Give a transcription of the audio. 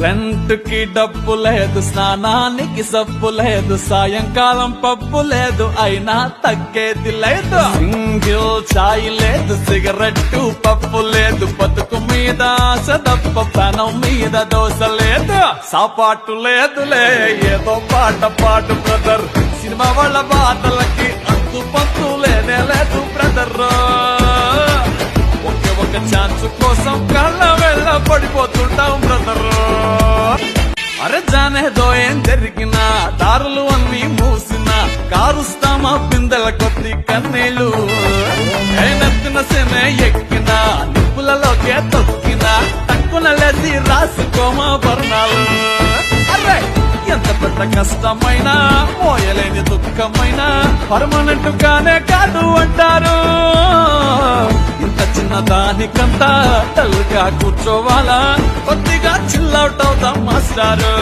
Rent కి డబ్బు లేదు, స్నానానికి సబ్బు లేదు, సాయంకాలం పప్పు లేదు, అయినా తగ్గేది లేదు. సింగిల్ చాయ్ లేదు, సిగరెట్టు పప్పు లేదు, బతుకు మీద ఆశ తప్ప పెనం మీద దోశ లేదు. సాపాటు లేదులే, ఏదో పాట పాడు బ్రదర్, సినిమా వాళ్ళ బాధలకి అంతు పంతు లేనే లేదు బ్రదర్. ఒకే ఒక ఛాన్స్ కోసం కళ్ళ వెళ్ళ పడిపోతుంటాం బ్రదర్. అరే జానేదో ఏం జరిగినా, దారులు అన్ని మూసినా, కారుస్తామా పిందెల కొద్ది కన్నీళ్ళు. నెత్తిన సెనే ఎక్కినా, నిప్పులలోకే తొక్కినా, తక్కున లేచి రాసుకోమా వర్ణాలు. అరే ఎంత పెద్ద కష్టమైనా, మోయలేని దుఃఖమైనా పర్మనెంట్ గానే కాదు అంటారు. ఇంత చిన్న దానికంతా డల్గా కూర్చోవాలా, కొద్దిగా చిల్లౌట్ అవుతాం మాస్టారు.